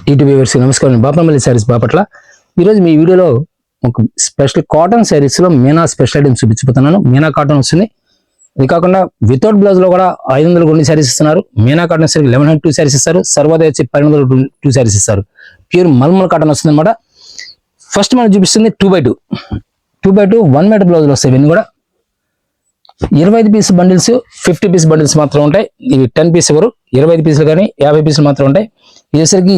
YouTube viewers నమస్కారం. బాపనపల్లి శారీస్ బాపట్ల. ఈరోజు మీ వీడియోలో ఒక స్పెషల్ కాటన్ శారీస్ లో మీనా స్పెషల్ ఐటమ్స్ చూపించిపోతున్నాను. మీనా కాటన్ వస్తుంది. ఇది కాకుండా వితౌట్ బ్లౌజ్ లో కూడా 500 కొన్ని శారీస్ ఇస్తున్నారు. మీనా కాటన్ శారీ 1100 శారీస్ ఇస్తారు. సర్వోదయ వచ్చి 1200 శారీస్ ఇస్తారు. ప్యూర్ మల్మల్ కాటన్ వస్తుంది అనమాట. ఫస్ట్ మనం చూపిస్తుంది 2x2 1 మీటర్ బ్లౌజ్ వస్తాయి. ఇవన్నీ కూడా 25 పీస్ బండిల్స్ 50 పీస్ బండిల్స్ మాత్రం ఉంటాయి. ఇవి 10 పీస్ ఎవరు 25 పీసులు కానీ 50 పీసులు మాత్రం ఉంటాయి. ఇదేసరికి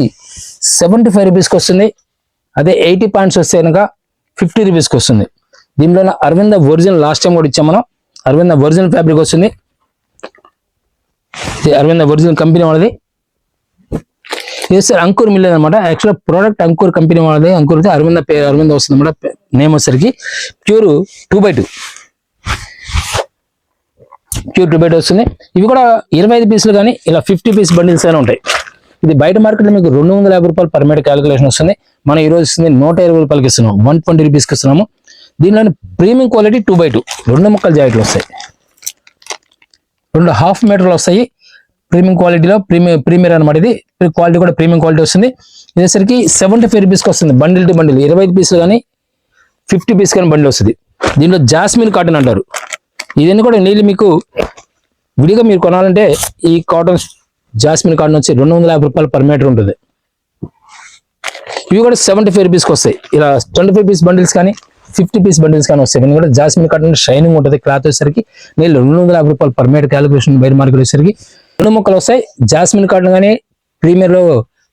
75 రూపీస్కి వస్తుంది. అదే 80 పాయింట్స్ వస్తే కనుక 50 రూపీస్కి వస్తుంది. దీంట్లో అరవింద ఒరిజినల్ లాస్ట్ టైం కూడా ఇచ్చాం మనం. అరవింద ఒరిజినల్ ఫ్యాబ్రిక్ వస్తుంది. అరవింద ఒరిజినల్ కంపెనీ వాళ్ళది. ఇది సార్ అంకుర్ మిల్ అనమాట. యాక్చువల్ ప్రోడక్ట్ అంకుర్ కంపెనీ వాళ్ళది. అంకుర్ అరవింద అరవింద వస్తుంది అనమాట. నేమ్ వచ్చేసరికి ప్యూర్ 2x2 వస్తుంది. ఇవి కూడా 25 పీసులు కానీ ఇలా 50 పీస్ బండిల్స్ అయినా ఉంటాయి. ఇది బయట మార్కెట్లో మీకు 250 రూపాయలు పర్ మీటర్ క్యాలిక్యులేషన్ వస్తుంది. మనం ఈ రోజు ఇస్తుంది 120 రూపాయలకి ఇస్తున్నాం. 120 రూపీస్కి ఇస్తున్నాము. దీనిలోని ప్రీమియం క్వాలిటీ 2x2 2 ముక్కల జాకెట్లు వస్తాయి. 2 హాఫ్ మీటర్లు వస్తాయి. ప్రీమియం క్వాలిటీలో ప్రీమియర్ అనమాట. ఇది క్వాలిటీ కూడా ప్రీమియం క్వాలిటీ వస్తుంది. ఇదేసరికి 75 రూపీస్కి వస్తుంది. బండిల్ టు బండిల్ 25 పీసులు కానీ 50 పీస్ కానీ బండిల్ వస్తుంది. దీంట్లో జాస్మిన్ కాటన్ అంటారు. ఇదన్నీ కూడా నీళ్ళు మీకు విడిగా మీరు కొనాలంటే ఈ కాటన్ జాస్మిన్ కాటన్ వచ్చి 250 రూపాయలు పర్ మీటర్ ఉంటుంది. ఇవి కూడా 75 రూపీస్కి వస్తాయి. ఇలా 25 పీస్ బండిల్స్ కానీ 50 పీస్ బండిల్స్ కానీ వస్తాయి. ఇవన్నీ కూడా జాస్మిన్ కాటన్ షైనింగ్ ఉంటుంది. క్లాత్ వచ్చేసరికి నీళ్ళు 250 రూపాయలు పర్ మీటర్ క్యాలిక్యులేషన్ బయట మార్కెట్ వచ్చేసరికి 2 ముక్కలు వస్తాయి. జాస్మిన్ కాటన్ కానీ ప్రీమియర్లో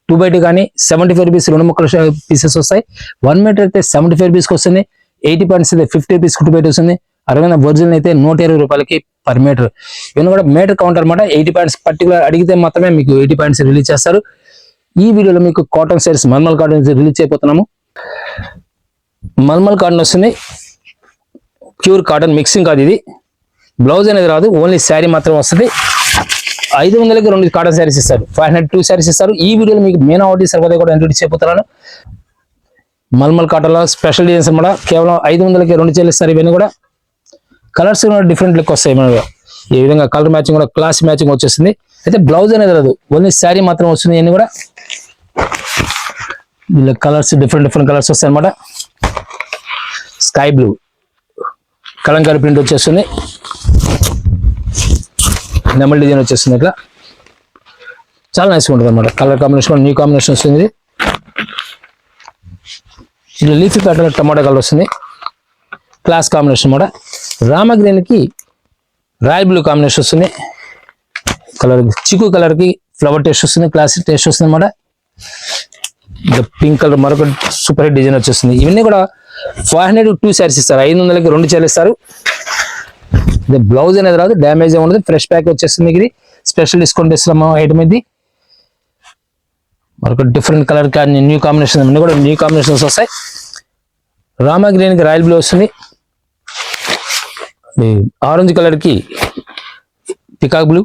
2x2 కానీ 75 రూపీస్ 2 ముక్కల పీసెస్ వస్తాయి. 1 మీటర్ అయితే 75 రూపీస్కి వస్తుంది. 80 పాయింట్స్ అయితే 50 రూపీస్ 2x2 వస్తుంది. అరవింద ఒరిజినల్ అయితే 120 రూపాయలకి పర్ మీటర్. ఇవన్నీ కూడా మీటర్ కౌంట్ అనమాట. 80 పాయింట్స్ పర్టికులర్ అడిగితే మాత్రమే మీకు 80 పాయింట్స్ రిలీజ్ చేస్తారు. ఈ వీడియోలో మీకు cotton saris mulmul cotton release అయిపోతున్నాము. మల్మల్ కాటన్ వస్తుంది. ప్యూర్ కాటన్ మిక్సింగ్ కాదు ఇది. బ్లౌజ్ అనేది రాదు. ఓన్లీ శారీ మాత్రం వస్తుంది. 500కి 2 కాటన్ శారీస్ ఇస్తారు. 502 శారీస్ ఇస్తారు. ఈ వీడియోలో మీకు మీనా ఒకటి సర్వోదయ కూడా ఇంట్రొడ్యూస్ అయిపోతున్నాను. మల్మల్ కాటన్లో స్పెషల్ డిజైన్స్ అనమాట. కేవలం 500కి 2 చెల్లిస్తారు. ఇవన్నీ కూడా కలర్స్ కూడా డిఫరెంట్ లుక్ వస్తాయి. మనకు ఈ విధంగా కలర్ మ్యాచింగ్ కూడా క్లాస్ మ్యాచింగ్ వచ్చేస్తుంది. అయితే బ్లౌజ్ అనేది రాదు. ఓన్లీ శారీ మాత్రం వస్తుంది. ఇవన్నీ కూడా ఇలా కలర్స్ డిఫరెంట్ కలర్స్ వస్తాయి అనమాట. స్కై బ్లూ కలంకారీ ప్రింట్ వచ్చేస్తుంది. నెమల్ డిజైన్ వచ్చేస్తుంది. ఇట్లా చాలా నైస్గా ఉంటుంది అనమాట. కలర్ కాంబినేషన్ న్యూ కాంబినేషన్ వస్తుంది. ఇలా లీఫీ ప్యాటర్న్ టమాటా కలర్ వస్తుంది. క్లాస్ కాంబినేషన్ అనమాట. రామ గ్రీన్కి రాయల్ బ్లూ కాంబినేషన్ వస్తుంది. కలర్ చిక్కు కలర్కి ఫ్లవర్ టేస్ట్ వస్తుంది. క్లాసిక్ టేస్ట్ వస్తుంది అనమాట. పింక్ కలర్ మరొక సూపర్ హిట్ డిజైన్ వచ్చేస్తుంది. ఇవన్నీ కూడా 502 శారీస్ ఇస్తారు. 500కి 2 చేస్తారు. ఇది బ్లౌజ్ అనేది రాదు. డ్యామేజ్ ఉండదు. ఫ్రెష్ ప్యాక్ వచ్చేస్తుంది. ఇది స్పెషల్ డిస్కౌంట్ ఇస్తున్నాము. ఐటమ్ ఇది మరొక డిఫరెంట్ కలర్ న్యూ కాంబినేషన్ అన్నీ కూడా న్యూ కాంబినేషన్స్ వస్తాయి. రామ గ్రీన్కి రాయల్ బ్లూ వస్తుంది. ఆరెంజ్ కలర్కి peacock blue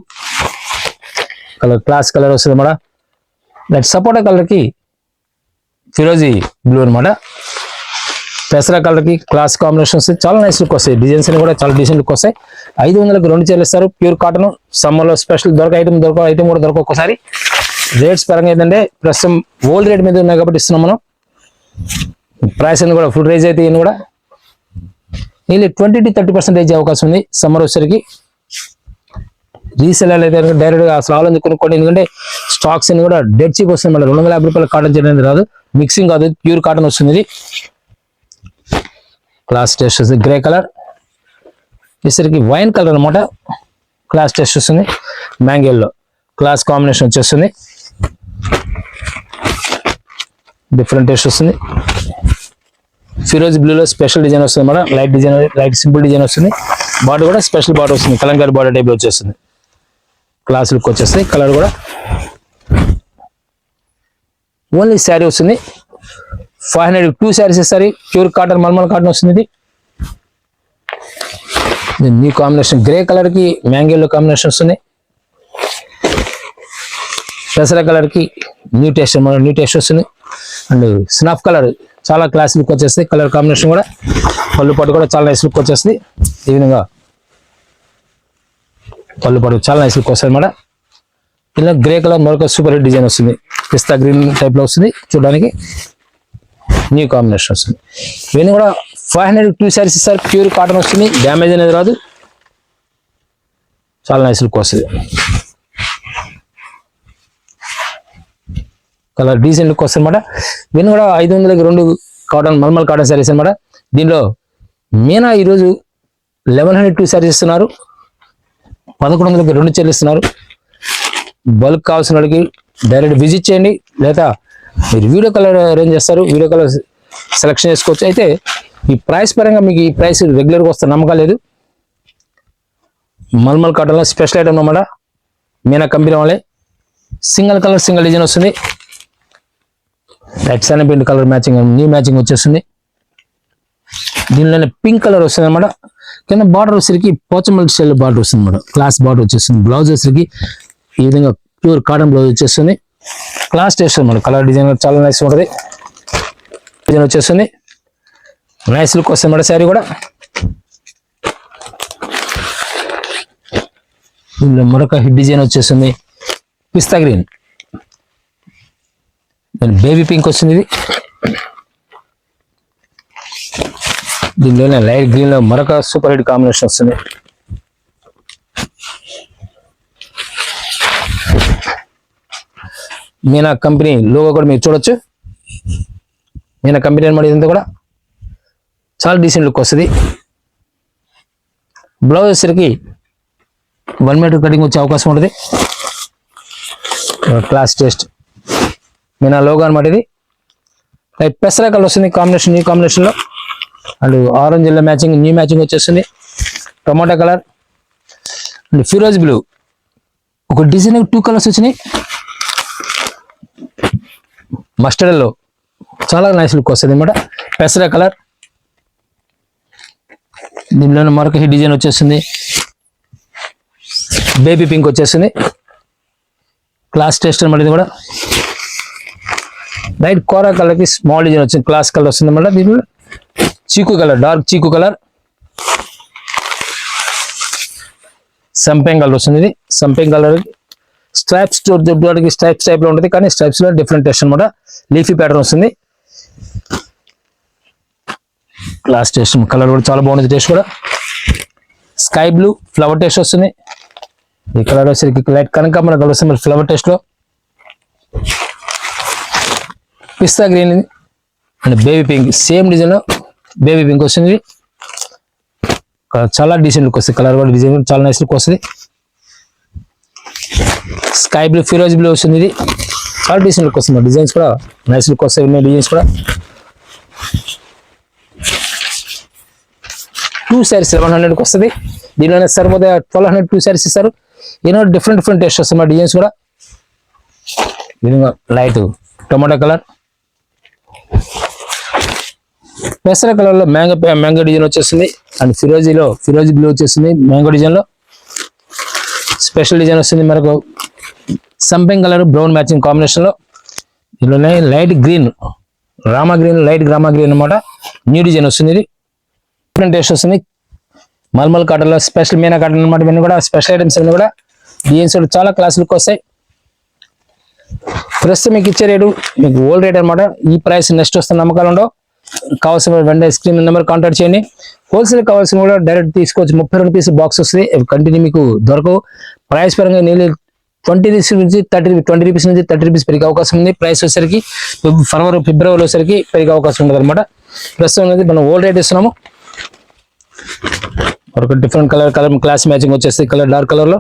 colour class colour వస్తుంది అనమాట. దట్ సపోటా కలర్కి ఫిరోజీ బ్లూ అనమాట. పెసరా కలర్కి క్లాస్ కాంబినేషన్ వస్తాయి. చాలా నైస్ లుక్ వస్తాయి. డిజైన్స్ అని కూడా చాలా డీసెంట్ లుక్ వస్తాయి. 500కి 2 చెల్లిస్తారు. Pure cotton. సమ్మర్లో స్పెషల్ దొరక ఐటమ్ కూడా దొరక ఒక్కసారి. రేట్స్ పరంగా ఏంటంటే ప్రస్తుతం ఓల్డ్ రేట్ మీద ఉన్నాయి కాబట్టి ఇస్తున్నాం మనం. ప్రైస్ అని కూడా ఫుల్ రేజ్ అయితే ఇవన్నీ కూడా నీళ్ళు 20 to 30% అవకాశం ఉంది. సమ్మర్ వచ్చేసరికి రీసెల్ అయితే డైరెక్ట్గా అసలు ఆలోచన కొనుక్కోండి. ఎందుకంటే స్టాక్స్ అని కూడా డెడ్ చీప్ వస్తుంది. మళ్ళీ 250 రూపాయల కాటన్ చేయడానికి రాదు. మిక్సింగ్ కాదు. ప్యూర్ కాటన్ వస్తుంది. ఇది క్లాస్ టెస్ట్ వస్తుంది. గ్రే కలర్ వచ్చేసరికి వైన్ కలర్ అనమాట. క్లాస్ టెస్ట్ వస్తుంది. మ్యాంగోల్లో క్లాస్ కాంబినేషన్ వచ్చేస్తుంది. డిఫరెంట్ టేస్ట్ వస్తుంది. ఫిరోజ్ బ్లూలో స్పెషల్ డిజైన్ వస్తుంది అన్నమాట. Light design light simple design వస్తుంది. బార్డర్ కూడా స్పెషల్ బార్డర్ వస్తుంది. కలంకారీ బార్డర్ టైప్ వచ్చేస్తుంది. క్లాస్ లుక్ వచ్చేస్తుంది. కలర్ కూడా ఓన్లీ శారీ వస్తుంది. 502 శారీస్ ఇస్తారు. ప్యూర్ కాటన్ మల్మల్ కాటన్ వస్తుంది. ఇది న్యూ కాంబినేషన్ గ్రే కలర్కి మ్యాంగోలో కాంబినేషన్ వస్తుంది. పెసరా కలర్కి న్యూ టేస్ట్ వస్తుంది. అండ్ స్నఫ్ కలర్ చాలా క్లాస్ లుక్ వచ్చేస్తుంది. కలర్ కాంబినేషన్ కూడా పళ్ళు పాటు కూడా చాలా నైస్ లుక్ వచ్చేస్తుంది. ఈ విధంగా పళ్ళు పాటు చాలా నైస్ లుక్ వస్తుంది అనమాట. ఇలా గ్రే కలర్ మరొక సూపర్ హిట్ డిజైన్ వస్తుంది. పిస్తా గ్రీన్ టైప్ లో వస్తుంది చూడడానికి, న్యూ కాంబినేషన్ వస్తుంది. ఇవన్నీ కూడా 500 2 సారీస్ ఇస్తారు. ప్యూర్ కాటన్ వస్తుంది, డ్యామేజ్ అనేది రాదు, చాలా నైస్ లుక్ వస్తుంది. కలర్ డీసెంట్ లుక్ వస్తుంది అనమాట. ఇవన్నీ కూడా 500కి 2 కాటన్ మల్మల్ కాటన్ సారీస్ అనమాట. దీనిలో మీనా ఈరోజు 1100 2 సారీస్ ఇస్తున్నారు, 1100కి 2 చెల్లిస్తున్నారు. బల్క్ కావాల్సిన వాళ్ళకి డైరెక్ట్ విజిట్ చేయండి, లేదా మీరు వీడియో కలర్ అరేంజ్ చేస్తారు, వీడియో కలర్ సెలెక్షన్ చేసుకోవచ్చు. అయితే ఈ ప్రైస్ పరంగా మీకు ఈ ప్రైస్ రెగ్యులర్గా వస్తే నమ్మకం లేదు. మల్మల్ కాటన్లో స్పెషల్ ఐటమ్ అన్నమాట. మీనా కంపెనీ వాళ్ళే. సింగిల్ కలర్ సింగిల్ డిజైన్ వస్తుంది. Red sun pink colour matching, new matching వచ్చేస్తుంది. దీనిలోనే పింక్ కలర్ వస్తుంది అనమాట. కింద బార్డర్ వచ్చేసరికి పోచమల్లి స్టైల్ బార్డర్ వస్తుంది అనమాట. క్లాస్ బార్డర్ వచ్చేస్తుంది. బ్లౌజ్ వచ్చేసరికి ఈ విధంగా ప్యూర్ కాటన్ బ్లౌజ్ వచ్చేస్తుంది. క్లాస్ టేస్ట్ అనమాట. కలర్ డిజైన్ చాలా నైస్ ఉంటుంది. డిజైన్ వచ్చేస్తుంది, నైస్ లుక్ వస్తుంది అన్నమాట శారీ కూడా. దీనిలో మరొక హిట్ డిజైన్ వచ్చేస్తుంది, పిస్తా గ్రీన్, బేబీ పింక్ వస్తుంది. ఇది దీనిలోనే లైట్ గ్రీన్ లో మరొక సూపర్ హిట్ కాంబినేషన్ వస్తుంది. మీనా కంపెనీ లోగో కూడా మీరు చూడొచ్చు. మీనా కంపెనీ అనమాట. ఇదంతా కూడా చాలా డీసెంట్ లుక్ వస్తుంది. బ్లౌజ్ వచ్చేసరికి 1 మీటర్ కటింగ్ వచ్చే అవకాశం ఉంటుంది. క్లాస్ టేస్ట్ మీనా లోగో అనమాట. ఇది పెసర కలర్ వస్తుంది కాంబినేషన్, న్యూ కాంబినేషన్ లో. And orange yellow matching, new matching వచ్చేస్తుంది. టొమాటో కలర్ అండ్ ఫిరోజ్ బ్లూ. ఒక డిజైన్ 2 కలర్స్ వచ్చినాయి. మస్టర్డ్ ఎల్లో చాలా నైస్ లుక్ వస్తుంది అనమాట. పెసర కలర్. దీనిలోనే మరొక హిట్ డిజైన్ వచ్చేస్తుంది, బేబీ పింక్ వచ్చేస్తుంది. క్లాస్ టేస్ట్ అనమాట. ఇది కూడా లైట్ కోరా కలర్ కి స్మాల్ డిజైన్ వచ్చింది, క్లాస్ కలర్ వస్తుంది అనమాట. దీనిలో చీకు కలర్, డార్క్ చీకు కలర్, సంపెంగ్ కలర్ వస్తుంది. ఇది సంపెంగ్ కలర్ స్ట్రైప్స్ చూడడానికి స్ట్రైప్స్ టైప్ లో ఉంటుంది, కానీ స్ట్రైప్స్ లో డిఫరెంట్ టేస్ట్ అనమాట. లీఫీ ప్యాటర్న్ వస్తుంది. క్లాస్ టేస్ట్ కలర్ కూడా చాలా బాగుంది. టేస్ట్ కూడా స్కై బ్లూ ఫ్లవర్ టేస్ట్ వస్తుంది. ఈ కలర్ వచ్చేసరికి లైట్ కనకాంబరం కలర్ వస్తుంది మరి ఫ్లవర్ టేస్ట్ లో. పిస్తా green and baby pink same design లో బేబీ పింక్ వస్తుంది. చాలా డీసెంట్ లుక్ వస్తుంది. కలర్ కూడా డిజైన్ చాలా నైస్ లుక్ వస్తుంది. స్కై బ్లూ ఫిరోజ్ బ్లూ వస్తుంది. ఇది చాలా డీసెంట్ లుక్ వస్తుంది. డిజైన్స్ కూడా నైస్ లుక్ వస్తాయి. ఉన్నాయి డిజైన్స్ కూడా. 2 సారీస్ 1100కి వస్తుంది. దీనిలోనే సరిపోతే 1200 2 సారీస్ ఇస్తారు. ఏదో డిఫరెంట్ టేస్ట్ వస్తుంది. డిజైన్స్ కూడా లైట్ టొమాటో కలర్, పెసర కలర్ లో మ్యాంగో డిజైన్ వచ్చేస్తుంది. అండ్ ఫిరోజీ బ్లూ వచ్చేస్తుంది. మ్యాంగో డిజైన్ లో స్పెషల్ డిజైన్ వస్తుంది. మనకు సంపెంగ్ కలర్ బ్రౌన్ మ్యాచింగ్ కాంబినేషన్ లో. దీనిలోనే light green Rama green, light రామా గ్రీన్ అనమాట. న్యూ డిజైన్ వస్తుంది. ఇది డిఫరెంట్ టేస్ట్ వస్తుంది. మల్మల్ కాటన్ లో స్పెషల్ మీనా కాటన్ అనమాట. ఇవన్నీ కూడా స్పెషల్ ఐటమ్స్ అన్ని కూడా డిజైన్స్ చాలా క్లాస్ లుక్ వస్తాయి. ప్రస్తుతం మీకు ఇచ్చే రేటు మీకు ఓల్డ్ రేట్ అనమాట. ఈ ప్రైస్ నెక్స్ట్ వస్తున్న నమ్మకాలు ఉండవు. కావాల్సిన వెంటనే స్క్రీన్ నెంబర్ కాంటాక్ట్ చేయండి. హోల్సేల్ కావాల్సిన కూడా డైరెక్ట్ తీసుకోవచ్చు. 32 పీస్ బాక్స్ వస్తుంది. కంటిన్యూ మీకు దొరకవు. ప్రైస్ పరంగా నేను 20 నుంచి 20 రూపీస్ నుంచి 30 రూపీస్ పెరిగే అవకాశం ఉంది. ప్రైస్ వచ్చేసరికి ఫిబ్రవరి వచ్చేసరికి పెరిగే అవకాశం ఉండదు అనమాట. ప్రస్తుతం అనేది మనం ఓల్డ్ రేట్ ఇస్తున్నాము. ఒక డిఫరెంట్ కలర్ క్లాస్ మ్యాచింగ్ వచ్చేసి కలర్ డార్క్ కలర్ లో.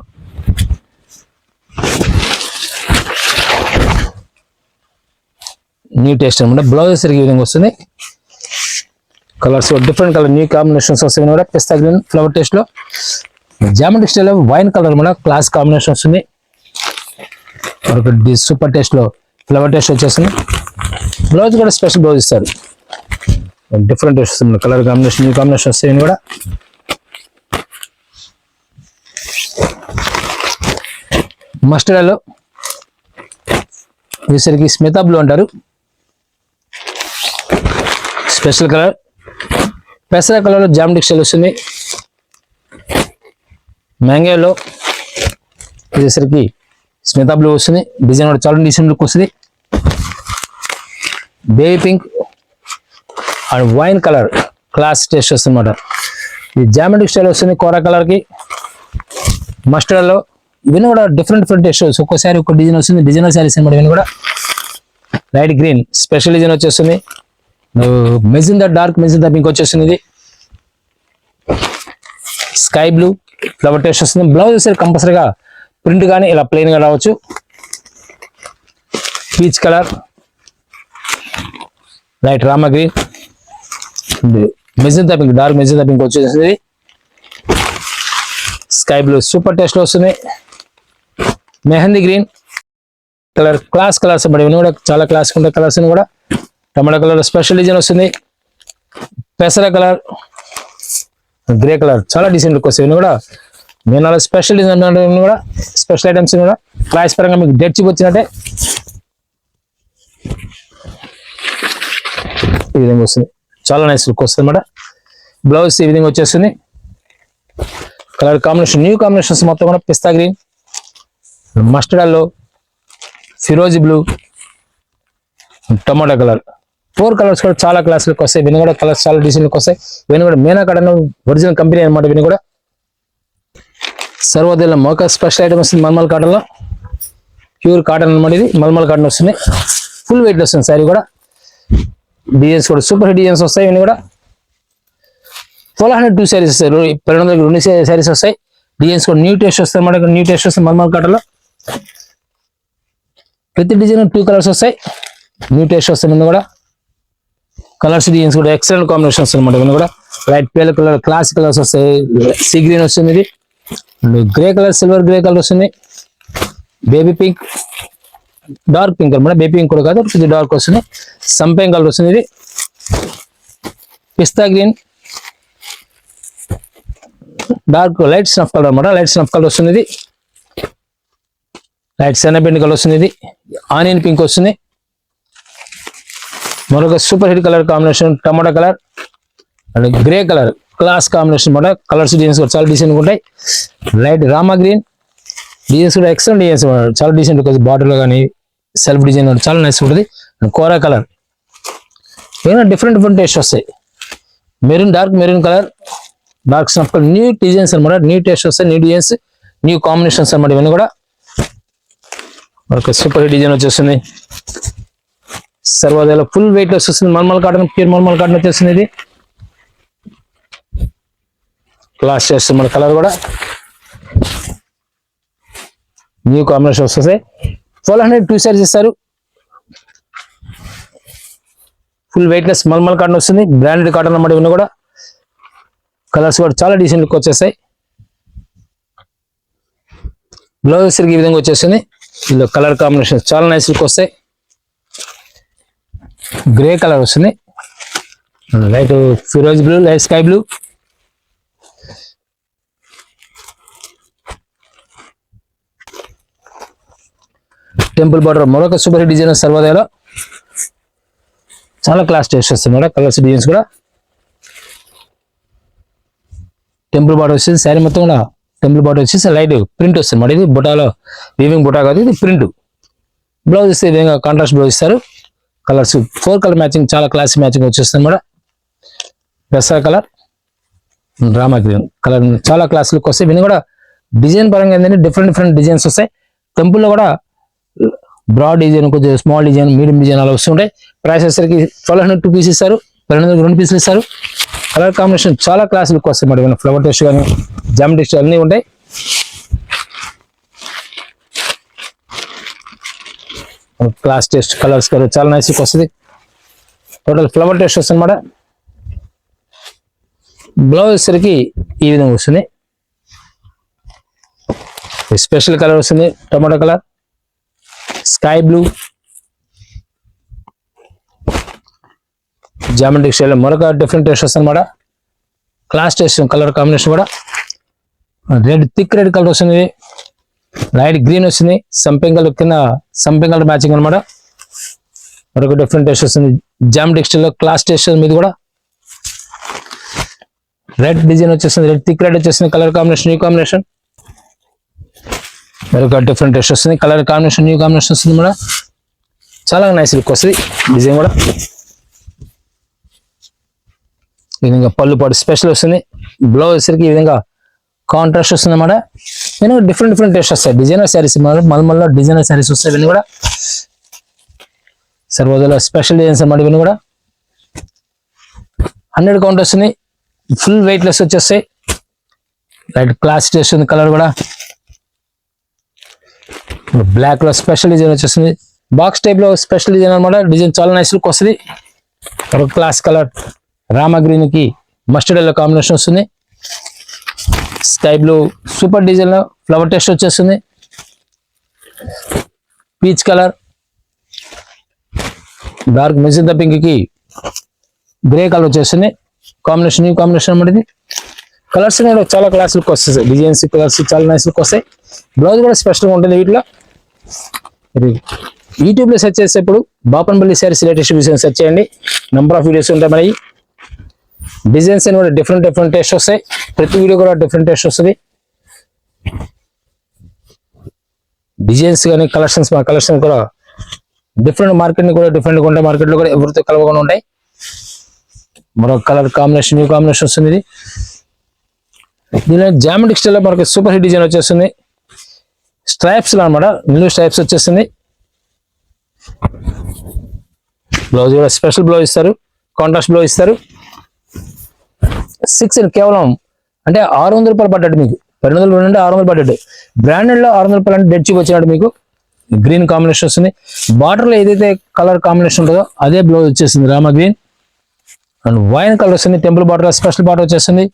న్యూ టేస్ట్ అనమాట. బ్లౌజ్ సరిగ్గా ఈ విధంగా వస్తుంది. Colours different colour new combinations వస్తాయి కూడా. పిస్తా గ్రీన్ ఫ్లవర్ టేస్ట్ లో, జామెట్రిక్ స్టైల్ వైన్ కలర్ అనమాట. క్లాస్ కాంబినేషన్ వస్తుంది. సూపర్ టేస్ట్ లో ఫ్లవర్ టేస్ట్ వచ్చేస్తుంది. బ్లౌజ్ కూడా స్పెషల్ బ్లౌజ్ ఇస్తారు. డిఫరెంట్ టేస్ట్ వస్తుంది. కలర్ కాంబినేషన్ న్యూ కాంబినేషన్ వస్తాయి కూడా. మస్టర్డ్ ఎల్లో వీసరికి స్మితా బ్లూ అంటారు. స్పెషల్ కలర్ పెసర కలర్ లో జామెట్రిక్ స్టైల్ వస్తుంది. మ్యాంగోలో వీసరికి స్మితా బ్లూ వస్తుంది. డిజైన్ కూడా చాలా డీసెంట్ లుక్ వస్తుంది. Baby pink and wine colour class taste వస్తుంది అనమాట. ఈ జామెట్రిక్ స్టైల్ వస్తుంది కోరా కలర్ కి, మస్టర్డ్ లో. ఇవన్నీ కూడా డిఫరెంట్ టేస్ట్. ఒక్కోసారి ఒక్క డిజైన్ వస్తుంది, డిజైనర్ శారీస్ అనమాట. ఇవన్నీ కూడా లైట్ గ్రీన్ స్పెషల్ డిజైన్ వచ్చేస్తుంది. మెజిందా డార్క్ మెజిందా పింక్ వచ్చేస్తుంది. ఇది స్కై బ్లూ ఫ్లవర్ టేస్ట్ వస్తుంది. బ్లౌజ్ వచ్చేసరి కంపల్సరీగా ప్రింట్ కానీ ఇలా ప్లెయిన్ గా రావచ్చు. పీచ్ కలర్, లైట్ రామా green, magenta pink dark magenta pink వచ్చేసింది. స్కై బ్లూ సూపర్ టేస్ట్ లో వస్తుంది. Mehndi green colour class colours but ఇవన్నీ కూడా చాలా క్లాస్ ఉంటాయి కలర్స్ కూడా. టమాటా కలర్ స్పెషల్ డిజైన్ వస్తుంది. పెసర కలర్, గ్రే కలర్ చాలా డీసెంట్ లుక్ వస్తాయి. ఇవన్నీ కూడా మీనాలో స్పెషల్ డిజైన్ కూడా స్పెషల్ ఐటమ్స్ కూడా. ప్రైస్ పరంగా మీకు డెడ్ చిప్ వచ్చినట్టే ఈ విధంగా వస్తుంది. చాలా నైస్ లుక్ వస్తుంది అన్నమాట. బ్లౌజ్ ఈ విధంగా వచ్చేస్తుంది. కలర్ కాంబినేషన్ న్యూ కాంబినేషన్స్ మొత్తం కూడా పిస్తా గ్రీన్, మస్టర్డ్ ఎల్లో, ఫిరోజీ బ్లూ, టమాటా కలర్. 4 కలర్స్ కూడా చాలా క్లాస్ లుక్ వస్తాయి. ఇవన్నీ కూడా కలర్స్ చాలా డీసెంట్ లుక్ వస్తాయి. ఇవన్నీ కూడా మీనా కాటన్ ఒరిజినల్ కంపెనీ అనమాట. ఇవన్నీ కూడా సర్వోదయ మోకా స్పెషల్ ఐటమ్ వస్తుంది. మల్మల్ కాటన్ లో ప్యూర్ కాటన్ అనమాట. ఇది మల్మల్ కాటన్ వస్తుంది. ఫుల్ వెయిట్ వస్తుంది సారీ కూడా. డిజైన్స్ కూడా సూపర్ హిట్ డిజైన్స్ వస్తాయి. ఇవన్నీ కూడా 1202 శారీస్ వస్తాయి. 1202 శారీస్ వస్తాయి. డిజైన్స్ కూడా న్యూ టేస్ట్ వస్తాయి అన్నమాట. న్యూ టేస్ట్ వస్తుంది మల్మల్ కాటన్ లో. ప్రతి డిజైన్ 2 కలర్స్ వస్తాయి. న్యూ టేస్ట్ వస్తాయి. ఇవన్నీ కూడా కలర్స్ డిజైన్స్ కూడా ఎక్సలెంట్ కాంబినేషన్ వస్తుంది అన్నమాట. ఇవన్నీ కూడా light pale colour classic colours వస్తాయి. సీ గ్రీన్ వస్తుంది. ఇది grey colour silver grey colour వస్తుంది. బేబీ పింక్ డార్క్ పింక్ అనమాట. బేబీ పింక్ కూడా కాదు, ఇది డార్క్ వస్తుంది. సంపంగి కలర్ వస్తుంది. ఇది పిస్తా green, dark light snuff colour అనమాట. లైట్ స్నఫ్ కలర్ వస్తుంది. ఇది లైట్ శనగపిండి కలర్ వస్తుంది. ఇది ఆనియన్ పింక్ వస్తుంది. మరొక super hit colour combination tomato colour and grey colour class combination అనమాట. కలర్స్ డిజైన్స్ కూడా చాలా డీసెంట్ ఉంటాయి. లైట్ రామా గ్రీన్ డిజైన్స్ కూడా ఎక్సలెంట్ డిజైన్స్ చాలా డీసెంట్. బార్డర్ లో కానీ సెల్ఫ్ డిజైన్ చాలా నైస్ ఉంటుంది. కోరా కలర్ ఏమైనా డిఫరెంట్ టేస్ట్ వస్తాయి. Maroon dark maroon colour, dark snuff colour, new designs అనమాట. న్యూ టేస్ట్ వస్తాయి, న్యూ డిజైన్స్, న్యూ కాంబినేషన్స్ అనమాట. ఇవన్నీ కూడా ఒక సూపర్ హిట్ డిజైన్ వచ్చేస్తుంది. సర్వోదయలో ఫుల్ వెయిట్ వస్తుంది. Mulmul cotton pure mulmul cotton వచ్చేస్తుంది. ఇది క్లాస్ చేస్తుంది మన కలర్ కూడా న్యూ కాంబినేషన్ వస్తుంది. 1202 శారీస్ ఇస్తారు. ఫుల్ వెయిట్లెస్ మల్మల్ కాటన్ వస్తుంది. బ్రాండెడ్ కాటన్ అన్నమాట. ఇవన్నీ కూడా కలర్స్ కూడా చాలా డీసెంట్ లుక్ వచ్చేస్తాయి. బ్లౌజ్ సరిగ్గా ఈ విధంగా వచ్చేస్తుంది. ఇందులో కలర్ కాంబినేషన్ చాలా నైస్ లుక్ వస్తాయి. గ్రే కలర్ వస్తుంది. లైట్ ఫిరోజ్ blue, light sky blue, temple border మరొక సూపర్ హిట్ డిజైన్ సర్వోదయలో చాలా క్లాస్ టేస్ట్ వస్తుంది మేడం. కలర్స్ డిజైన్స్ కూడా టెంపుల్ బార్డర్ వచ్చేసి శారీ మొత్తం కూడా టెంపుల్ బార్డర్ వచ్చేసి లైట్ ప్రింట్ వస్తుంది మేడం. ఇది బుటాలో వీవింగ్ బుటా కాదు, ఇది ప్రింట్. బ్లౌజ్ ఇస్తే విధంగా కాంట్రాస్ట్ బ్లౌజ్ ఇస్తారు. కలర్స్ 4 కలర్ మ్యాచింగ్ చాలా క్లాస్ మ్యాచింగ్ వచ్చేస్తుంది మేడం. పెసర కలర్, రామా గ్రీన్ కలర్ చాలా క్లాస్ లుక్ వస్తాయి. ఇవన్నీ కూడా డిజైన్ పరంగా ఏంటంటే డిఫరెంట్ డిజైన్స్ వస్తాయి. టెంపుల్ లో కూడా బ్రాడ్ డిజైన్, కొంచెం స్మాల్ డిజైన్, మీడియం డిజైన్ అలా వస్తుంటాయి. ప్రైస్ వచ్చేసరికి 1202 పీస్ ఇస్తారు. 1202 పీసులు ఇస్తారు. కలర్ కాంబినేషన్ చాలా క్లాస్ లుక్ వస్తాయి మేడం. ఫ్లవర్ టెస్ట్ కానీ జామెట్రిక్ అన్నీ ఉంటాయి. క్లాస్ టెస్ట్ కలర్స్ చాలా నైస్ లుక్ వస్తుంది. టోటల్ ఫ్లవర్ టెస్ట్ వస్తుంది అన్నమాట. బ్లౌజ్ వచ్చేసరికి ఈ విధంగా వస్తుంది. స్పెషల్ కలర్ వస్తుంది tomato colour, sky blue, geometric style మరొక డిఫరెంట్ టెస్ట్ వస్తుంది అన్నమాట. క్లాస్ టెస్ట్ కలర్ కాంబినేషన్ కూడా రెడ్ థిక్ రెడ్ కలర్ వస్తుంది. లైట్ గ్రీన్ వస్తుంది. సంపింగ్ కలర్ కింద సంపింగ్ కలర్ మ్యాచింగ్ అనమాట. మరొక డిఫరెంట్ టెస్ట్ వస్తుంది. జామెట్రిక్ స్టైల్ లో క్లాస్ టెస్ట్ మీద కూడా రెడ్ డిజైన్ వచ్చేస్తుంది. రెడ్ థిక్ రెడ్ వచ్చేస్తుంది. Colour combination new combination. మరొక డిఫరెంట్ టెస్ట్ వస్తుంది. కలర్ కాంబినేషన్ న్యూ కాంబినేషన్ వస్తుంది మేడం. చాలా నైస్ లుక్ వస్తుంది. డిజైన్ కూడా ఈ విధంగా పళ్ళు పాటు స్పెషల్ వస్తుంది. బ్లౌజ్ వచ్చేసరికి ఈ విధంగా కాంట్రాస్ట్ వస్తుంది అన్నమాట. నేను డిఫరెంట్ టేస్ట్ వస్తాయి. డిజైనర్ శారీస్ మళ్ళీ డిజైనర్ శారీస్ వస్తాయి. ఇవన్నీ కూడా సర్వోదలో స్పెషల్ డిజైన్స్ అన్నమాట. ఇవన్నీ కూడా 100 కౌంట్ వస్తుంది. ఫుల్ వెయిట్ లెస్ వచ్చేస్తాయి. లైట్ క్లాస్ వస్తుంది. కలర్ కూడా బ్లాక్ లో స్పెషల్ డిజైన్ వచ్చేస్తుంది. బాక్స్ టైప్ లో స్పెషల్ డిజైన్ అనమాట. డిజైన్ చాలా నైస్ లుక్ వస్తుంది. క్లాస్ కలర్ రామా గ్రీన్ కి మస్టర్డ్ ఎల్లో కాంబినేషన్ వస్తుంది. స్కై బ్లూ సూపర్ డిజైన్ లో ఫ్లవర్ టెస్ట్ వచ్చేస్తుంది. Peach colour dark magenta pink కి గ్రే కలర్ వచ్చేస్తుంది. కాంబినేషన్ ఈ కాంబినేషన్ అన్నమాట. ఇది కలర్స్ కూడా చాలా క్లాస్ లుక్ వస్తాయి. డిజైన్స్ కలర్స్ చాలా నైస్ లుక్ వస్తాయి. బ్లౌజ్ కూడా స్పెషల్గా ఉంటుంది. వీటిలో యూట్యూబ్ లో సెర్చ్ చేసేప్పుడు Bapanapalli saris latest designs search చేయండి. నెంబర్ ఆఫ్ వీడియోస్ ఉంటాయి. మనకి డిజైన్స్ అని కూడా డిఫరెంట్ టేస్ట్ వస్తాయి. ప్రతి వీడియో కూడా డిఫరెంట్ టేస్ట్ వస్తుంది. డిజైన్స్ కానీ కలెక్షన్స్ కూడా డిఫరెంట్ మార్కెట్ కూడా డిఫరెంట్గా ఉంటాయి. మార్కెట్ లో కూడా ఎవరితో కలవకుండా ఉంటాయి. మరొక కలర్ కాంబినేషన్ న్యూ కాంబినేషన్ వస్తుంది. ఇది దీనిలో జామెట్రిక్ స్టైల్ లో మనకి సూపర్ హిట్ డిజైన్ వచ్చేస్తుంది. స్ట్రైప్స్ లో అనమాట. నిలువు స్ట్రైప్స్ వచ్చేస్తుంది. బ్లౌజ్ కూడా స్పెషల్ బ్లౌజ్ ఇస్తారు. కాంట్రాస్ట్ బ్లౌజ్ ఇస్తారు. 6 కేవలం అంటే 600 రూపాయలు పడ్డట్టు మీకు. 200 నుండి 600 పడ్డట్టు. బ్రాండెడ్ లో 600 రూపాయలు అంటే డెడ్ చీప్ వచ్చినట్టు మీకు. గ్రీన్ కాంబినేషన్ వస్తుంది. బార్డర్ లో ఏదైతే కలర్ కాంబినేషన్ ఉంటుందో అదే బ్లౌజ్ వచ్చేస్తుంది. Rama green and wine colour వస్తుంది. టెంపుల్ బార్డర్ స్పెషల్ బార్డర్ వచ్చేస్తుంది.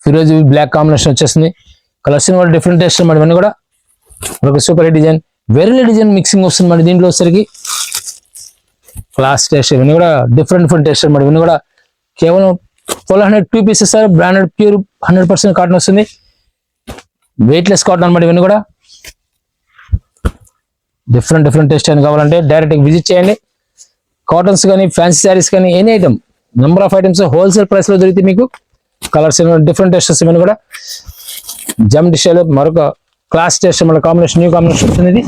ఫిరోజీ బ్లాక్ కాంబినేషన్ వచ్చేస్తుంది. కలర్స్ కూడా డిఫరెంట్ టేస్ట్ అన్నమాట. ఇవన్నీ కూడా ఒక super hit design. Very design mixing వస్తుంది మరి దీంట్లో వచ్చేసరికి. క్లాస్ టేస్ట్ ఇవన్నీ కూడా డిఫరెంట్ టేస్ట్ అన్నమాట. ఇవన్నీ కూడా కేవలం 1200 పీసెస్ బ్రాండెడ్ ప్యూర్ 100% కాటన్ వస్తుంది. వెయిట్ లెస్ కాటన్ అన్నమాట. ఇవన్నీ కూడా డిఫరెంట్ టేస్ట్ అని కావాలంటే డైరెక్ట్ విజిట్ చేయండి. కాటన్స్ కానీ ఫ్యాన్సీ శారీస్ కానీ any item number of items wholesale price లో దొరికితే మీకు. కలర్స్ డిఫరెంట్ టేస్టెస్ ఇవన్నీ కూడా జమ్ డిష్ మరొక క్లాస్ టేస్ట్ మన కాంబినేషన్ న్యూ కాంబినేషన్ వస్తుంది.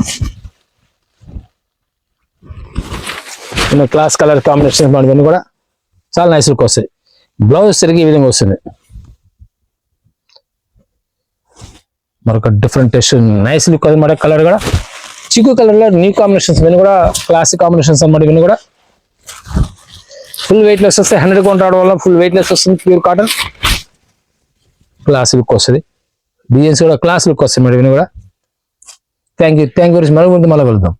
ఇది క్లాస్ కలర్ కాంబినేషన్ ఇవన్నీ కూడా చాలా నైస్ లుక్ వస్తాయి. బ్లౌజ్ తిరిగి ఈ విధంగా వస్తుంది. మరొక డిఫరెంట్ టేస్ట్ నైస్ లుక్ అనమాట. కలర్ కూడా చిక్కు కలర్ లో న్యూ కాంబినేషన్స్ ఇవన్నీ కూడా క్లాసిక్ కాంబినేషన్స్ అన్నమాట. ఇవన్నీ కూడా ఫుల్ వెయిట్ లెస్ వస్తాయి. 100 కౌంట్ రావడం వల్ల ఫుల్ వెయిట్ లెస్ వస్తుంది. ప్యూర్ కాటన్ క్లాస్ లుక్ వస్తుంది. డిజైన్స్ కూడా క్లాస్ లుక్ వస్తాయి మేడం. ఇవన్నీ కూడా థ్యాంక్ యూ మరొక మళ్ళీ వెళ్దాం.